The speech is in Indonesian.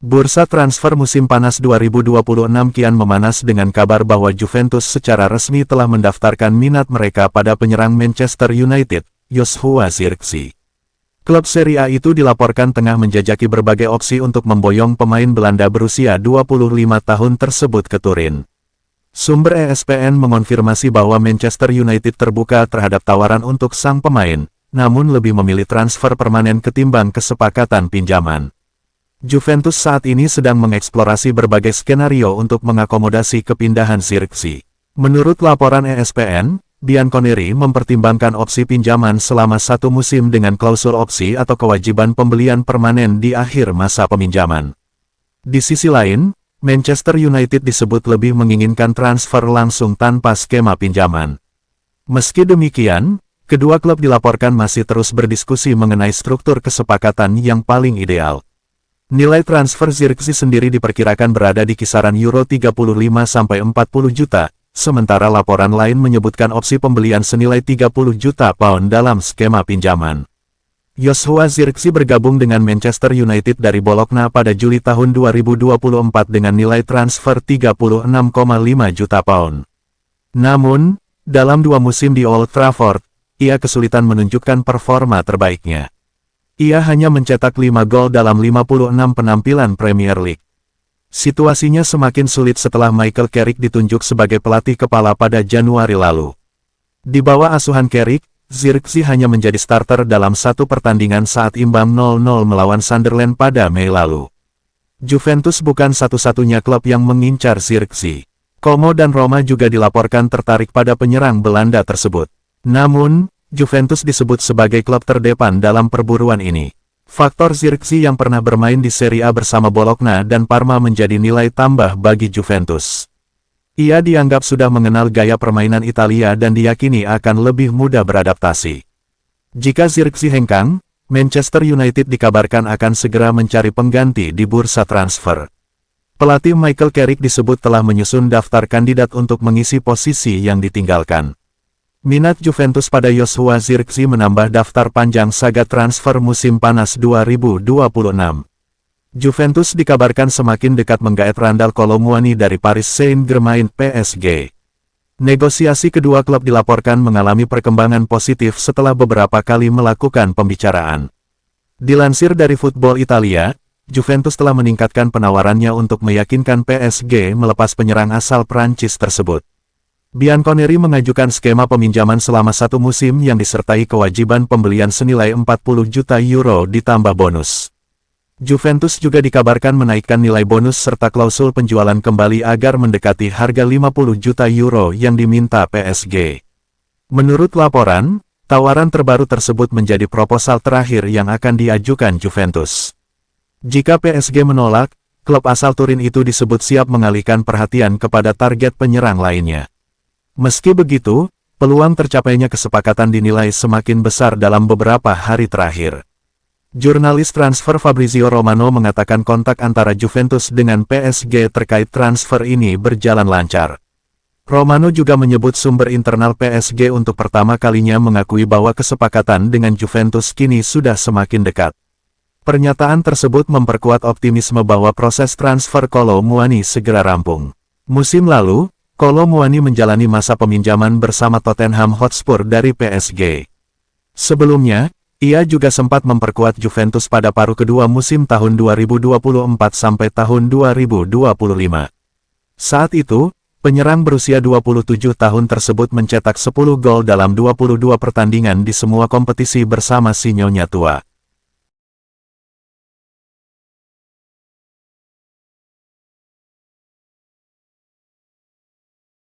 Bursa transfer musim panas 2026 kian memanas dengan kabar bahwa Juventus secara resmi telah mendaftarkan minat mereka pada penyerang Manchester United, Joshua Zirkzee. Klub Serie A itu dilaporkan tengah menjajaki berbagai opsi untuk memboyong pemain Belanda berusia 25 tahun tersebut ke Turin. Sumber ESPN mengonfirmasi bahwa Manchester United terbuka terhadap tawaran untuk sang pemain, namun lebih memilih transfer permanen ketimbang kesepakatan pinjaman. Juventus saat ini sedang mengeksplorasi berbagai skenario untuk mengakomodasi kepindahan Zirkzee. Menurut laporan ESPN, Bianconeri mempertimbangkan opsi pinjaman selama 1 musim dengan klausul opsi atau kewajiban pembelian permanen di akhir masa peminjaman. Di sisi lain, Manchester United disebut lebih menginginkan transfer langsung tanpa skema pinjaman. Meski demikian, kedua klub dilaporkan masih terus berdiskusi mengenai struktur kesepakatan yang paling ideal. Nilai transfer Zirkzee sendiri diperkirakan berada di kisaran Euro 35–40 juta, sementara laporan lain menyebutkan opsi pembelian senilai 30 juta pound dalam skema pinjaman. Joshua Zirkzee bergabung dengan Manchester United dari Bologna pada Juli tahun 2024 dengan nilai transfer 36,5 juta pound. Namun, dalam 2 musim di Old Trafford, ia kesulitan menunjukkan performa terbaiknya. Ia hanya mencetak 5 gol dalam 56 penampilan Premier League. Situasinya semakin sulit setelah Michael Carrick ditunjuk sebagai pelatih kepala pada Januari lalu. Di bawah asuhan Carrick, Zirkzee hanya menjadi starter dalam 1 pertandingan saat imbang 0-0 melawan Sunderland pada Mei lalu. Juventus bukan satu-satunya klub yang mengincar Zirkzee. Como dan Roma juga dilaporkan tertarik pada penyerang Belanda tersebut. Namun, Juventus disebut sebagai klub terdepan dalam perburuan ini. Faktor Zirkzee yang pernah bermain di Serie A bersama Bologna dan Parma menjadi nilai tambah bagi Juventus. Ia dianggap sudah mengenal gaya permainan Italia dan diyakini akan lebih mudah beradaptasi. Jika Zirkzee hengkang, Manchester United dikabarkan akan segera mencari pengganti di bursa transfer. Pelatih Michael Carrick disebut telah menyusun daftar kandidat untuk mengisi posisi yang ditinggalkan. Minat Juventus pada Joshua Zirkzee menambah daftar panjang saga transfer musim panas 2026. Juventus dikabarkan semakin dekat menggaet Randal Kolo Muani dari Paris Saint-Germain (PSG). Negosiasi kedua klub dilaporkan mengalami perkembangan positif setelah beberapa kali melakukan pembicaraan. Dilansir dari Football Italia, Juventus telah meningkatkan penawarannya untuk meyakinkan PSG melepas penyerang asal Prancis tersebut. Bianconeri mengajukan skema peminjaman selama 1 musim yang disertai kewajiban pembelian senilai 40 juta euro ditambah bonus. Juventus juga dikabarkan menaikkan nilai bonus serta klausul penjualan kembali agar mendekati harga 50 juta euro yang diminta PSG. Menurut laporan, tawaran terbaru tersebut menjadi proposal terakhir yang akan diajukan Juventus. Jika PSG menolak, klub asal Turin itu disebut siap mengalihkan perhatian kepada target penyerang lainnya. Meski begitu, peluang tercapainya kesepakatan dinilai semakin besar dalam beberapa hari terakhir. Jurnalis transfer Fabrizio Romano mengatakan kontak antara Juventus dengan PSG terkait transfer ini berjalan lancar. Romano juga menyebut sumber internal PSG untuk pertama kalinya mengakui bahwa kesepakatan dengan Juventus kini sudah semakin dekat. Pernyataan tersebut memperkuat optimisme bahwa proses transfer Kolo Muani segera rampung. Musim lalu, Kolo Muani menjalani masa peminjaman bersama Tottenham Hotspur dari PSG. Sebelumnya, ia juga sempat memperkuat Juventus pada paruh kedua musim tahun 2024 sampai tahun 2025. Saat itu, penyerang berusia 27 tahun tersebut mencetak 10 gol dalam 22 pertandingan di semua kompetisi bersama si Nyonya Tua.